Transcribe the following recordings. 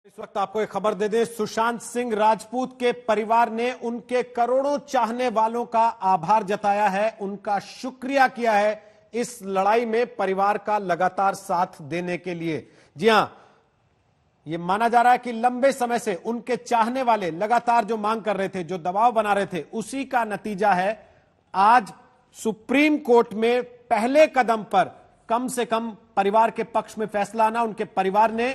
इस वक्त आपको एक खबर दे दें, सुशांत सिंह राजपूत के परिवार ने उनके करोड़ों चाहने वालों का आभार जताया है, उनका शुक्रिया किया है इस लड़ाई में परिवार का लगातार साथ देने के लिए। जी हां, यह माना जा रहा है कि लंबे समय से उनके चाहने वाले लगातार जो मांग कर रहे थे, जो दबाव बना रहे थे, उसी का नतीजा है आज सुप्रीम कोर्ट में पहले कदम पर कम से कम परिवार के पक्ष में फैसला आना। उनके परिवार ने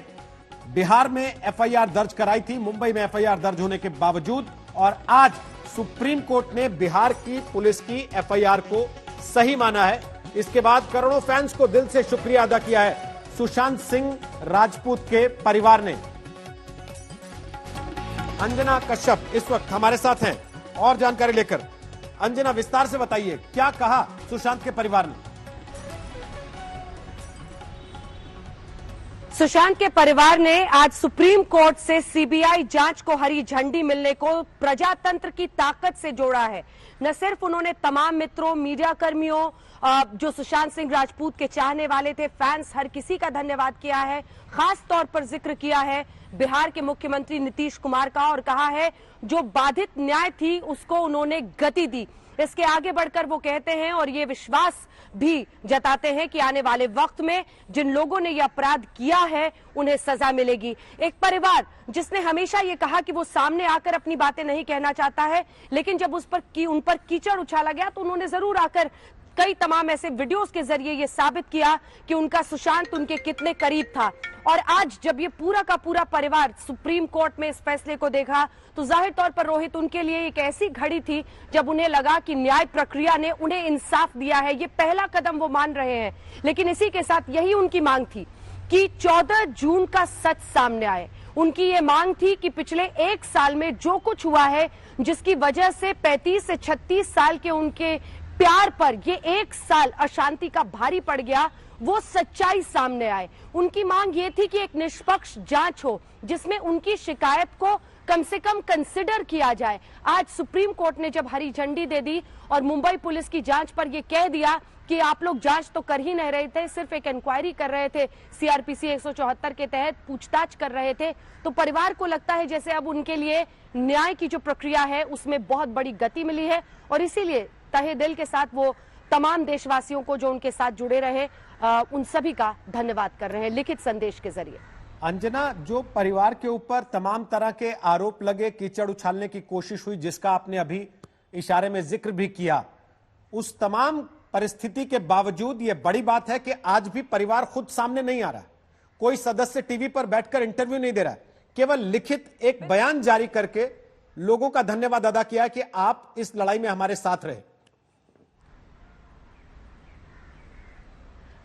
बिहार में एफआईआर दर्ज कराई थी, मुंबई में एफआईआर दर्ज होने के बावजूद, और आज सुप्रीम कोर्ट ने बिहार की पुलिस की एफआईआर को सही माना है। इसके बाद करोड़ों फैंस को दिल से शुक्रिया अदा किया है सुशांत सिंह राजपूत के परिवार ने। अंजना कश्यप इस वक्त हमारे साथ हैं और जानकारी लेकर। अंजना, विस्तार से बताइए क्या कहा सुशांत के परिवार ने। सुशांत के परिवार ने आज सुप्रीम कोर्ट से सीबीआई जांच को हरी झंडी मिलने को प्रजातंत्र की ताकत से जोड़ा है। न सिर्फ उन्होंने तमाम मित्रों, मीडिया कर्मियों, जो सुशांत सिंह राजपूत के चाहने वाले थे, फैंस, हर किसी का धन्यवाद किया है। खास तौर पर जिक्र किया है बिहार के मुख्यमंत्री नीतीश कुमार का और कहा है जो बाधित न्याय थी उसको उन्होंने गति दी। इसके आगे बढ़कर वो कहते हैं और ये विश्वास भी जताते हैं कि आने वाले वक्त में जिन लोगों ने यह अपराध किया है उन्हें सजा मिलेगी। एक परिवार जिसने हमेशा ये कहा कि वो सामने आकर अपनी बातें नहीं कहना चाहता है, लेकिन जब उन पर कीचड़ उछाला गया तो उन्होंने जरूर आकर कई तमाम ऐसे वीडियोस के जरिए ये साबित किया कि उनका सुशांत उनके कितने करीब था। और आज जब ये पूरा का पूरा परिवार सुप्रीम कोर्ट में इस फैसले को देखा तो जाहिर तौर पर रोहित, उनके लिए एक ऐसी घड़ी थी जब उन्हें लगा कि न्याय प्रक्रिया ने उन्हें इंसाफ दिया है। ये पहला कदम वो मान रहे हैं, लेकिन इसी के साथ यही उनकी मांग थी कि 14 जून का सच सामने आए। उनकी ये मांग थी कि पिछले एक साल में जो कुछ हुआ है, जिसकी वजह से 35 से 36 साल के उनके प्यार पर ये एक साल अशांति का भारी पड़ गया, वो सच्चाई सामने आए। उनकी मांग ये थी कि एक निष्पक्ष जांच हो जिसमें उनकी शिकायत को कम से कम कंसिडर किया जाए। आज सुप्रीम कोर्ट ने जब हरी झंडी दे दी और मुंबई पुलिस की जांच पर यह कह दिया कि आप लोग जांच तो कर ही नहीं रहे थे, सिर्फ एक इंक्वायरी कर रहे थे, सीआरपीसी 174 के तहत पूछताछ कर रहे थे, तो परिवार को लगता है जैसे अब उनके लिए न्याय की जो प्रक्रिया है उसमें बहुत बड़ी गति मिली है। और इसीलिए तहे दिल के साथ वो तमाम देशवासियों को जो उनके साथ जुड़े रहे उन सभी का धन्यवाद कर रहे हैं लिखित संदेश के जरिए। अंजना, जो परिवार के ऊपर तमाम तरह के आरोप लगे, कीचड़ उछालने की कोशिश हुई, जिसका आपने अभी इशारे में जिक्र भी किया, उस तमाम परिस्थिति के बावजूद ये बड़ी बात है कि आज भी परिवार खुद सामने नहीं आ रहा है, कोई सदस्य टीवी पर बैठकर इंटरव्यू नहीं दे रहा है, केवल लिखित एक बयान जारी करके लोगों का धन्यवाद अदा किया कि आप इस लड़ाई में हमारे साथ रहे।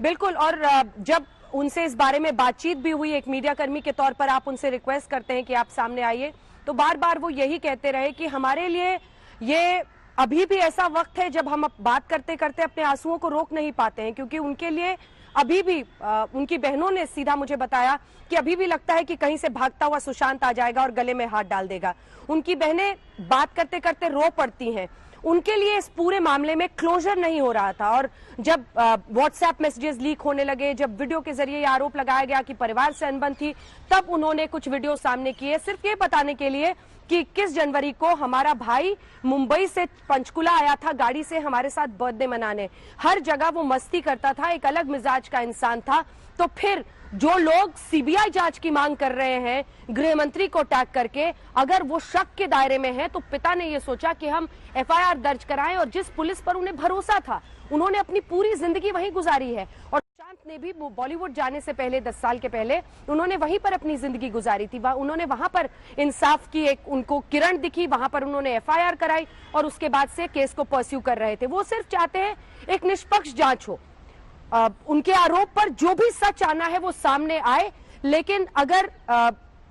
बिल्कुल, और जब उनसे इस बारे में बातचीत भी हुई, एक मीडिया कर्मी के तौर पर आप उनसे रिक्वेस्ट करते हैं कि आप सामने आइए, तो बार बार वो यही कहते रहे कि हमारे लिए ये अभी भी ऐसा वक्त है जब हम बात करते करते अपने आंसुओं को रोक नहीं पाते हैं, क्योंकि उनके लिए अभी भी उनकी बहनों ने सीधा मुझे बताया कि अभी भी लगता है कि कहीं से भागता हुआ सुशांत आ जाएगा और गले में हाथ डाल देगा। उनकी बहनें बात करते करते रो पड़ती हैं। उनके लिए इस पूरे मामले में क्लोजर नहीं हो रहा था, और जब व्हाट्सएप मैसेजेस लीक होने लगे, जब वीडियो के जरिए आरोप लगाया गया कि परिवार से अनबन थी, तब उन्होंने कुछ वीडियो सामने किए सिर्फ ये बताने के लिए कि 21 जनवरी को हमारा भाई मुंबई से पंचकुला आया था गाड़ी से हमारे साथ बर्थडे मनाने। हर जगह वो मस्ती करता था, एक अलग मिजाज का इंसान था। तो फिर जो लोग सीबीआई जांच की मांग कर रहे हैं गृह मंत्री को टैग करके, अगर वो शक के दायरे में है, तो पिता ने ये सोचा कि हम एफआईआर दर्ज कराएं, और जिस पुलिस पर उन्हें भरोसा था, उन्होंने अपनी पूरी जिंदगी वहीं गुजारी है। और सुशांत ने भी बॉलीवुड जाने से पहले 10 साल के पहले उन्होंने वहीं पर अपनी जिंदगी गुजारी थी। उन्होंने वहां पर इंसाफ की एक उनको किरण दिखी, वहां पर उन्होंने एफआईआर कराई और उसके बाद से केस को परस्यू कर रहे थे। वो सिर्फ चाहते हैं एक निष्पक्ष जांच हो, उनके आरोप पर जो भी सच आना है वो सामने आए। लेकिन अगर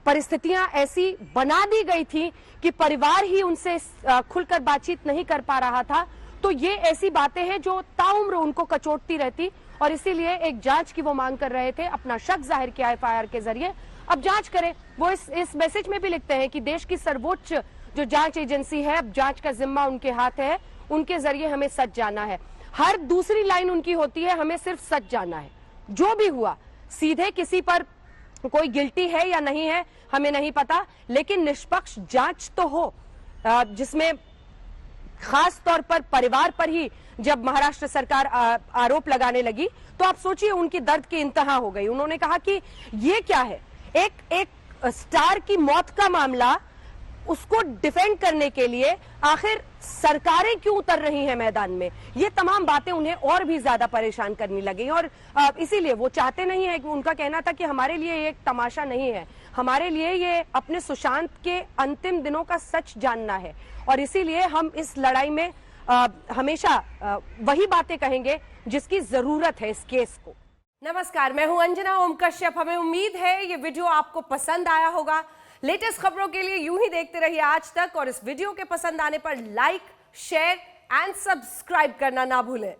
परिस्थितियां ऐसी बना दी गई थी कि परिवार ही उनसे खुलकर बातचीत नहीं कर पा रहा था, तो ये ऐसी बातें हैं जो ताउम्र उनको कचोटती रहती, और इसीलिए एक जांच की वो मांग कर रहे थे। अपना शक जाहिर किया एफआईआर के जरिए, अब जांच करें। वो इस मैसेज में भी लिखते हैं कि देश की सर्वोच्च जो जांच एजेंसी है, अब जांच का जिम्मा उनके हाथ है, उनके जरिए हमें सच जाना है। हर दूसरी लाइन उनकी होती है, हमें सिर्फ सच जानना है। जो भी हुआ, सीधे किसी पर कोई गिल्टी है या नहीं है हमें नहीं पता, लेकिन निष्पक्ष जांच तो हो, जिसमें खास तौर पर परिवार पर ही जब महाराष्ट्र सरकार आरोप लगाने लगी तो आप सोचिए उनकी दर्द की इंतहा हो गई। उन्होंने कहा कि ये क्या है, एक स्टार की मौत का मामला, उसको डिफेंड करने के लिए आखिर सरकारें क्यों उतर रही हैं मैदान में। ये तमाम बातें उन्हें और भी ज्यादा परेशान करने लगी और इसीलिए वो चाहते नहीं है कि, उनका कहना था कि हमारे लिए ये एक तमाशा नहीं है, हमारे लिए ये अपने सुशांत के अंतिम दिनों का सच जानना है और इसीलिए हम इस लड़ाई में हमेशा वही बातें कहेंगे जिसकी जरूरत है इस केस को। नमस्कार, मैं हूं अंजना ओम कश्यप। हमें उम्मीद है ये वीडियो आपको पसंद आया होगा। लेटेस्ट खबरों के लिए यूं ही देखते रहिए आज तक और इस वीडियो के पसंद आने पर लाइक, शेयर एंड सब्सक्राइब करना ना भूलें।